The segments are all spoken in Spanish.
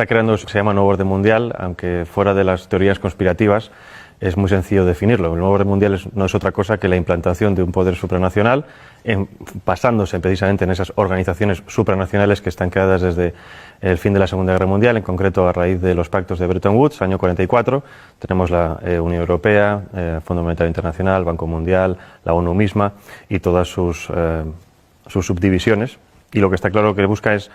está creando se llama nuevo orden mundial, aunque fuera de las teorías conspirativas es muy sencillo definirlo. El nuevo orden mundial no es otra cosa que la implantación de un poder supranacional, basándose precisamente en esas organizaciones supranacionales que están creadas desde el fin de la Segunda Guerra Mundial, en concreto a raíz de los pactos de Bretton Woods, año 44. Tenemos la Unión Europea, Fondo Monetario Internacional, Banco Mundial, la ONU misma y todas sus subdivisiones. Y lo que está claro que busca es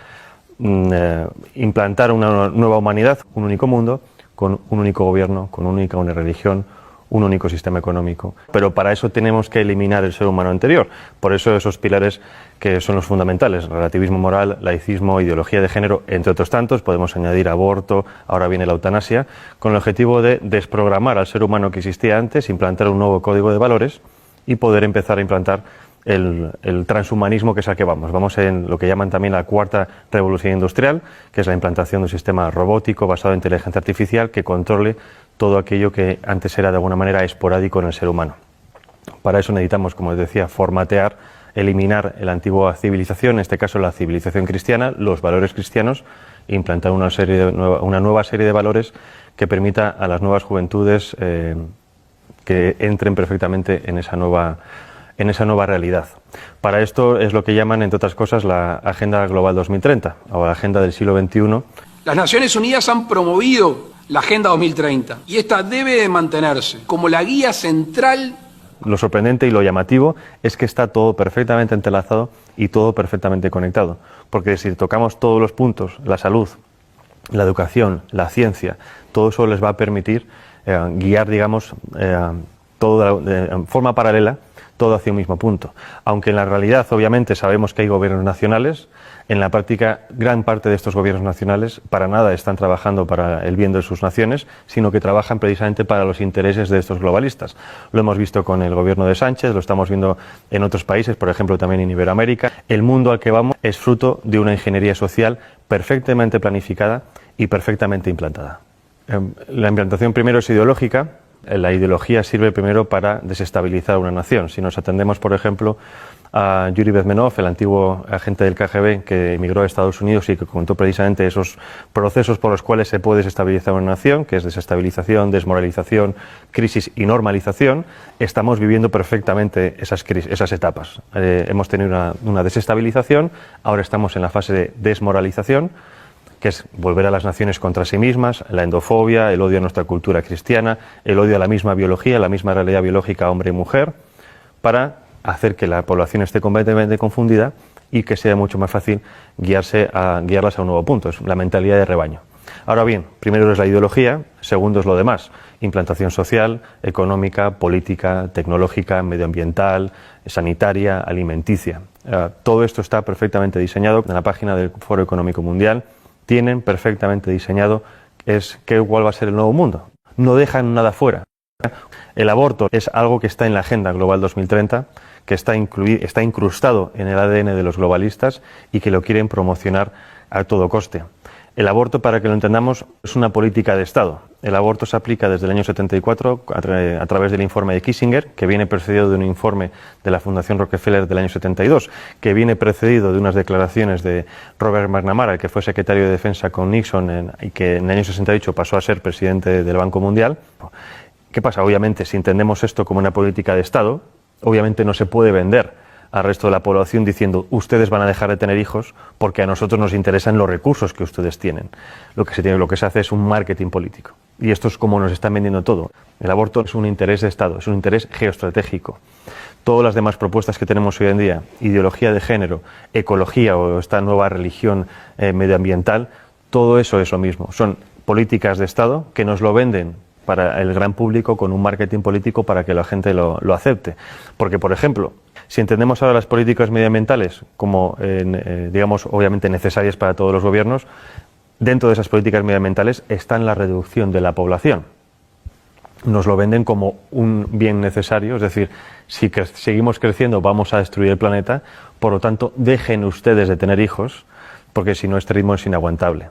implantar una nueva humanidad, un único mundo, con un único gobierno, con una única religión, un único sistema económico. Pero para eso tenemos que eliminar el ser humano anterior. Por eso esos pilares que son los fundamentales: relativismo moral, laicismo, ideología de género, entre otros tantos. Podemos añadir aborto, ahora viene la eutanasia, con el objetivo de desprogramar al ser humano que existía antes, implantar un nuevo código de valores y poder empezar a implantar el transhumanismo, que es al que vamos. Vamos en lo que llaman también la cuarta revolución industrial, que es la implantación de un sistema robótico basado en inteligencia artificial que controle todo aquello que antes era de alguna manera esporádico en el ser humano. Para eso necesitamos, como les decía, formatear, eliminar la antigua civilización, en este caso la civilización cristiana, los valores cristianos, e implantar una nueva serie de valores que permita a las nuevas juventudes que entren perfectamente en esa nueva realidad. Para esto es lo que llaman, entre otras cosas, la Agenda Global 2030 o la Agenda del siglo XXI. Las Naciones Unidas han promovido la Agenda 2030 y esta debe de mantenerse como la guía central. Lo sorprendente y lo llamativo es que está todo perfectamente entrelazado y todo perfectamente conectado, porque si tocamos todos los puntos, la salud, la educación, la ciencia, todo eso les va a permitir guiar, digamos, todo en forma paralela, todo hacia un mismo punto. Aunque en la realidad, obviamente, sabemos que hay gobiernos nacionales, en la práctica, gran parte de estos gobiernos nacionales para nada están trabajando para el bien de sus naciones, sino que trabajan precisamente para los intereses de estos globalistas. Lo hemos visto con el gobierno de Sánchez, lo estamos viendo en otros países, por ejemplo, también en Iberoamérica. El mundo al que vamos es fruto de una ingeniería social perfectamente planificada y perfectamente implantada. La implantación primero es ideológica. La ideología sirve primero para desestabilizar una nación. Si nos atendemos, por ejemplo, a Yuri Bezmenov, el antiguo agente del KGB que emigró a Estados Unidos y que contó precisamente esos procesos por los cuales se puede desestabilizar una nación, que es desestabilización, desmoralización, crisis y normalización, estamos viviendo perfectamente esas etapas. Hemos tenido una desestabilización, ahora estamos en la fase de desmoralización, que es volver a las naciones contra sí mismas, la endofobia, el odio a nuestra cultura cristiana, el odio a la misma biología, la misma realidad biológica hombre y mujer, para hacer que la población esté completamente confundida y que sea mucho más fácil guiarlas a un nuevo punto. Es la mentalidad de rebaño. Ahora bien, primero es la ideología, segundo es lo demás: implantación social, económica, política, tecnológica, medioambiental, sanitaria, alimenticia. Todo esto está perfectamente diseñado en la página del Foro Económico Mundial. Tienen perfectamente diseñado cuál va a ser el nuevo mundo. No dejan nada fuera. El aborto es algo que está en la Agenda Global 2030, que está incrustado en el ADN de los globalistas y que lo quieren promocionar a todo coste. El aborto, para que lo entendamos, es una política de Estado. El aborto se aplica desde el año 74 a través del informe de Kissinger, que viene precedido de un informe de la Fundación Rockefeller del año 72, que viene precedido de unas declaraciones de Robert McNamara, que fue secretario de Defensa con Nixon y que en el año 68 pasó a ser presidente del Banco Mundial. ¿Qué pasa? Obviamente, si entendemos esto como una política de Estado, obviamente no se puede vender al resto de la población diciendo: ustedes van a dejar de tener hijos porque a nosotros nos interesan los recursos que ustedes tienen. Lo que se hace es un marketing político. Y esto es como nos están vendiendo todo. El aborto es un interés de Estado, es un interés geoestratégico. Todas las demás propuestas que tenemos hoy en día, ideología de género, ecología o esta nueva religión medioambiental, todo eso es lo mismo. Son políticas de Estado que nos lo venden para el gran público con un marketing político para que la gente lo acepte. Porque, por ejemplo, si entendemos ahora las políticas medioambientales como, digamos, obviamente necesarias para todos los gobiernos, dentro de esas políticas medioambientales está la reducción de la población. Nos lo venden como un bien necesario, es decir, si seguimos creciendo vamos a destruir el planeta, por lo tanto dejen ustedes de tener hijos, porque si no este ritmo es inaguantable.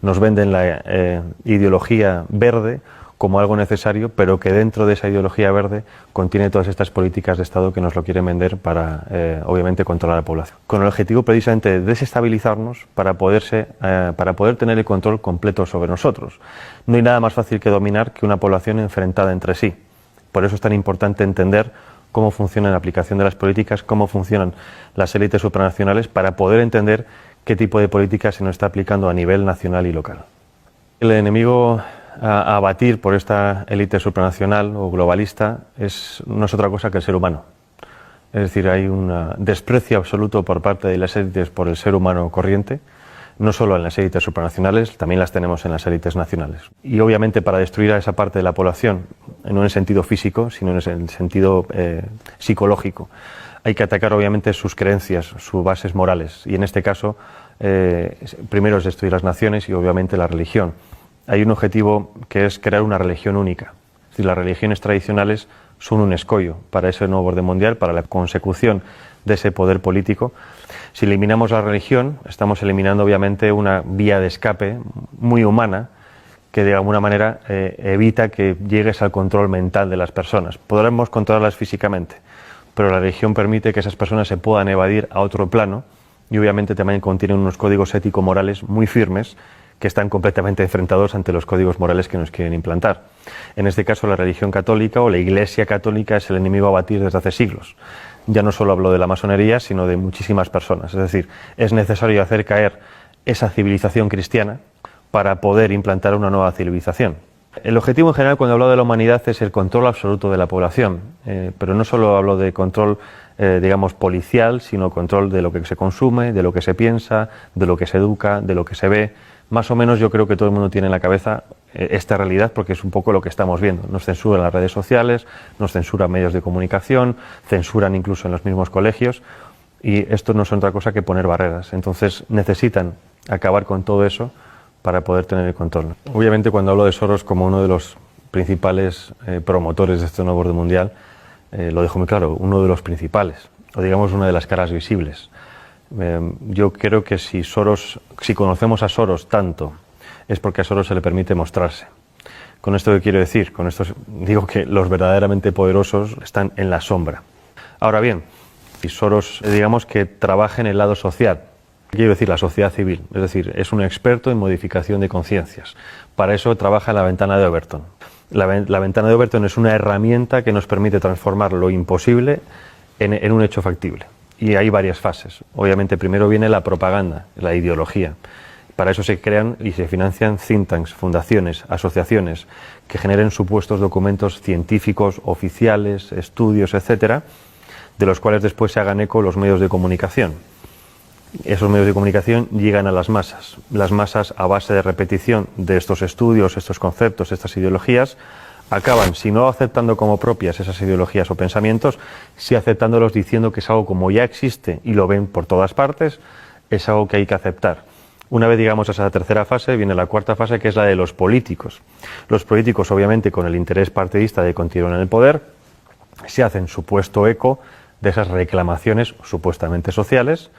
Nos venden la ideología verde como algo necesario, pero que dentro de esa ideología verde contiene todas estas políticas de Estado que nos lo quieren vender para, obviamente, controlar a la población. Con el objetivo precisamente de desestabilizarnos para poder tener el control completo sobre nosotros. No hay nada más fácil que dominar que una población enfrentada entre sí. Por eso es tan importante entender cómo funciona la aplicación de las políticas, cómo funcionan las élites supranacionales, para poder entender qué tipo de política se nos está aplicando a nivel nacional y local. El enemigo a abatir por esta élite supranacional o globalista no es otra cosa que el ser humano. Es decir, hay un desprecio absoluto por parte de las élites por el ser humano corriente, no solo en las élites supranacionales, también las tenemos en las élites nacionales. Y obviamente para destruir a esa parte de la población, no en el sentido físico, sino en el sentido psicológico, hay que atacar obviamente sus creencias, sus bases morales. Y en este caso, primero es destruir las naciones y obviamente la religión. Hay un objetivo que es crear una religión única. Es decir, las religiones tradicionales son un escollo para ese nuevo orden mundial, para la consecución de ese poder político. Si eliminamos la religión, estamos eliminando obviamente una vía de escape muy humana que de alguna manera evita que llegues al control mental de las personas. Podremos controlarlas físicamente, pero la religión permite que esas personas se puedan evadir a otro plano y obviamente también contienen unos códigos ético-morales muy firmes que están completamente enfrentados ante los códigos morales que nos quieren implantar. En este caso, la religión católica o la Iglesia católica es el enemigo a batir desde hace siglos. Ya no solo hablo de la masonería, sino de muchísimas personas. Es decir, es necesario hacer caer esa civilización cristiana para poder implantar una nueva civilización. El objetivo en general cuando hablo de la humanidad es el control absoluto de la población, pero no solo hablo de control, digamos, policial, sino control de lo que se consume, de lo que se piensa, de lo que se educa, de lo que se ve. Más o menos yo creo que todo el mundo tiene en la cabeza esta realidad porque es un poco lo que estamos viendo. Nos censuran las redes sociales, nos censuran medios de comunicación, censuran incluso en los mismos colegios y esto no es otra cosa que poner barreras. Entonces necesitan acabar con todo eso para poder tener el control. Obviamente cuando hablo de Soros como uno de los principales promotores de este nuevo orden mundial, lo dejo muy claro, uno de los principales, o digamos una de las caras visibles. Yo creo que si conocemos a Soros tanto, es porque a Soros se le permite mostrarse. ¿Con esto qué quiero decir? Con esto digo que los verdaderamente poderosos están en la sombra. Ahora bien, si Soros, digamos que trabaja en el lado social, quiero decir la sociedad civil, es decir, es un experto en modificación de conciencias. Para eso trabaja en la ventana de Overton. La ventana de Overton es una herramienta que nos permite transformar lo imposible en un hecho factible. Y hay varias fases. Obviamente primero viene la propaganda, la ideología. Para eso se crean y se financian think tanks, fundaciones, asociaciones que generen supuestos documentos científicos, oficiales, estudios, etcétera, de los cuales después se hagan eco los medios de comunicación. Esos medios de comunicación llegan a las masas. Las masas, a base de repetición de estos estudios, estos conceptos, estas ideologías, acaban, si no aceptando como propias esas ideologías o pensamientos, sí aceptándolos diciendo que es algo como ya existe y lo ven por todas partes, es algo que hay que aceptar. Una vez llegamos a esa tercera fase, viene la cuarta fase, que es la de los políticos. Los políticos, obviamente, con el interés partidista de continuar en el poder, se hacen supuesto eco de esas reclamaciones supuestamente sociales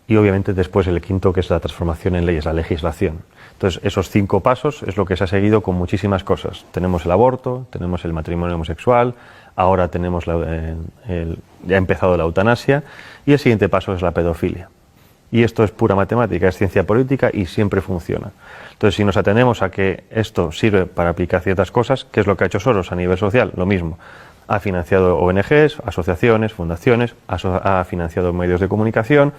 y, obviamente, después el quinto, que es la transformación en leyes, la legislación. Entonces, esos 5 pasos es lo que se ha seguido con muchísimas cosas. Tenemos el aborto, tenemos el matrimonio homosexual, ahora tenemos ya ha empezado la eutanasia y el siguiente paso es la pedofilia. Y esto es pura matemática, es ciencia política y siempre funciona. Entonces, si nos atenemos a que esto sirve para aplicar ciertas cosas, ¿qué es lo que ha hecho Soros a nivel social? Lo mismo. Ha financiado ONGs, asociaciones, fundaciones, ha financiado medios de comunicación,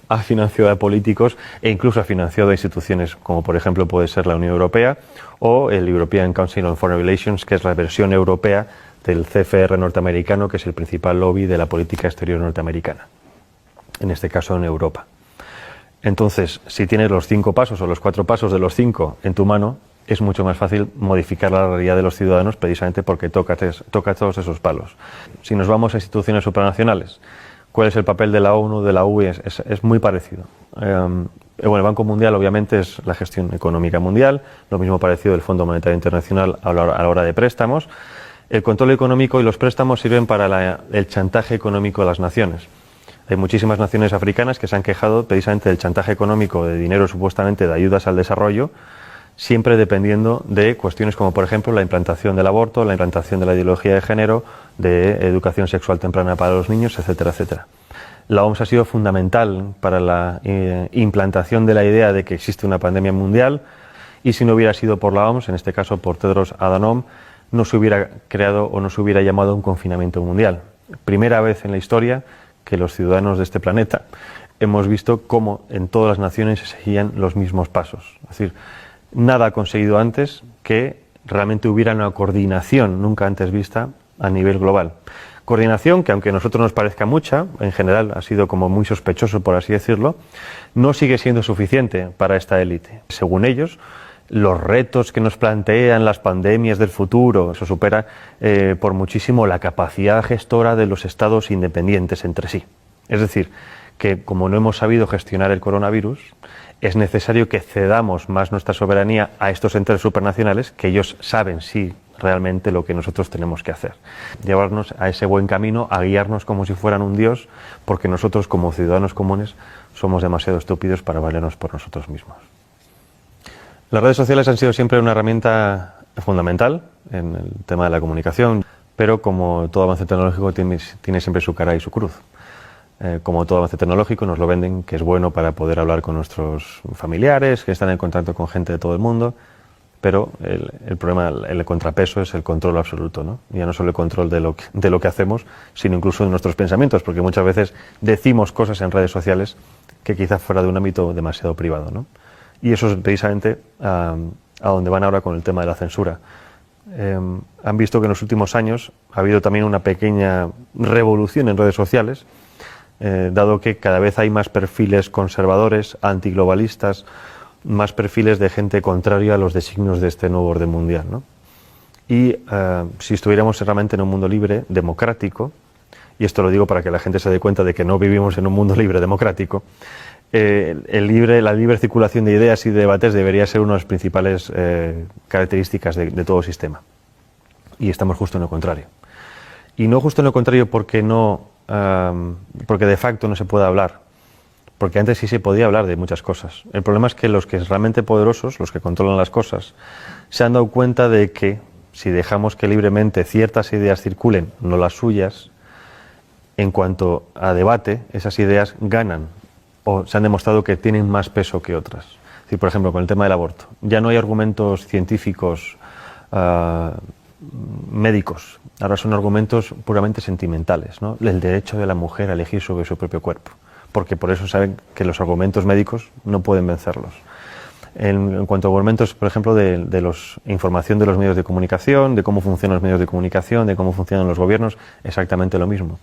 ha financiado a políticos e incluso ha financiado a instituciones como por ejemplo puede ser la Unión Europea o el European Council on Foreign Relations, que es la versión europea del CFR norteamericano, que es el principal lobby de la política exterior norteamericana, en este caso en Europa. Entonces, si tienes los 5 pasos o los 4 pasos de los 5 en tu mano, es mucho más fácil modificar la realidad de los ciudadanos precisamente porque toca todos esos palos. Si nos vamos a instituciones supranacionales, ¿cuál es el papel de la ONU, de la UE? Es muy parecido. Bueno, el Banco Mundial obviamente es la gestión económica mundial, lo mismo parecido del Fondo Monetario Internacional a la hora de préstamos. El control económico y los préstamos sirven para el chantaje económico de las naciones. Hay muchísimas naciones africanas que se han quejado precisamente del chantaje económico, de dinero supuestamente de ayudas al desarrollo, siempre dependiendo de cuestiones como, por ejemplo, la implantación del aborto, la implantación de la ideología de género, de educación sexual temprana para los niños, etcétera, etcétera. La OMS ha sido fundamental para la implantación de la idea de que existe una pandemia mundial, y si no hubiera sido por la OMS, en este caso por Tedros Adhanom, no se hubiera creado o no se hubiera llamado un confinamiento mundial. Primera vez en la historia que los ciudadanos de este planeta hemos visto cómo en todas las naciones se seguían los mismos pasos. Es decir, nada ha conseguido antes que realmente hubiera una coordinación nunca antes vista a nivel global. Coordinación que, aunque a nosotros nos parezca mucha, en general ha sido como muy sospechoso, por así decirlo, no sigue siendo suficiente para esta élite. Según ellos, los retos que nos plantean las pandemias del futuro, eso supera por muchísimo la capacidad gestora de los estados independientes entre sí. Es decir, que como no hemos sabido gestionar el coronavirus, es necesario que cedamos más nuestra soberanía a estos entes supranacionales, que ellos saben sí realmente lo que nosotros tenemos que hacer. Llevarnos a ese buen camino, a guiarnos como si fueran un dios, porque nosotros como ciudadanos comunes somos demasiado estúpidos para valernos por nosotros mismos. Las redes sociales han sido siempre una herramienta fundamental en el tema de la comunicación, pero como todo avance tecnológico tiene siempre su cara y su cruz. Como todo avance tecnológico nos lo venden que es bueno para poder hablar con nuestros familiares, que están en contacto con gente de todo el mundo, pero el problema, el contrapeso es el control absoluto, ¿no? Ya no solo el control de lo que hacemos, sino incluso de nuestros pensamientos, porque muchas veces decimos cosas en redes sociales que quizás fuera de un ámbito demasiado privado, ¿no? Y eso es precisamente a donde van ahora con el tema de la censura. Han visto que en los últimos años ha habido también una pequeña revolución en redes sociales, dado que cada vez hay más perfiles conservadores, antiglobalistas, más perfiles de gente contraria a los designios de este nuevo orden mundial, ¿no? Y si estuviéramos realmente en un mundo libre, democrático, y esto lo digo para que la gente se dé cuenta de que no vivimos en un mundo libre democrático, la libre circulación de ideas y de debates debería ser una de las principales características de todo sistema. Y estamos justo en lo contrario. Y no justo en lo contrario porque de facto no se puede hablar, porque antes sí se podía hablar de muchas cosas. El problema es que los que son realmente poderosos, los que controlan las cosas, se han dado cuenta de que si dejamos que libremente ciertas ideas circulen, no las suyas, en cuanto a debate, esas ideas ganan o se han demostrado que tienen más peso que otras. Es decir, por ejemplo, con el tema del aborto, ya no hay argumentos científicos médicos, ahora son argumentos puramente sentimentales, ¿no? El derecho de la mujer a elegir sobre su propio cuerpo, porque por eso saben que los argumentos médicos no pueden vencerlos. En cuanto a argumentos, por ejemplo, de información de los medios de comunicación, de cómo funcionan los medios de comunicación, de cómo funcionan los gobiernos, exactamente lo mismo.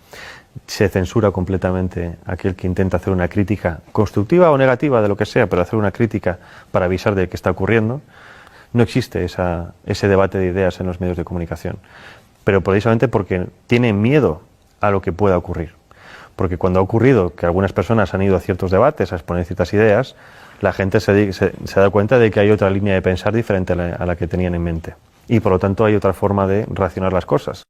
Se censura completamente aquel que intenta hacer una crítica constructiva o negativa de lo que sea, pero hacer una crítica para avisar de qué está ocurriendo. No existe ese debate de ideas en los medios de comunicación, pero precisamente porque tienen miedo a lo que pueda ocurrir. Porque cuando ha ocurrido que algunas personas han ido a ciertos debates a exponer ciertas ideas, la gente se da cuenta de que hay otra línea de pensar diferente a la que tenían en mente. Y por lo tanto hay otra forma de racionar las cosas.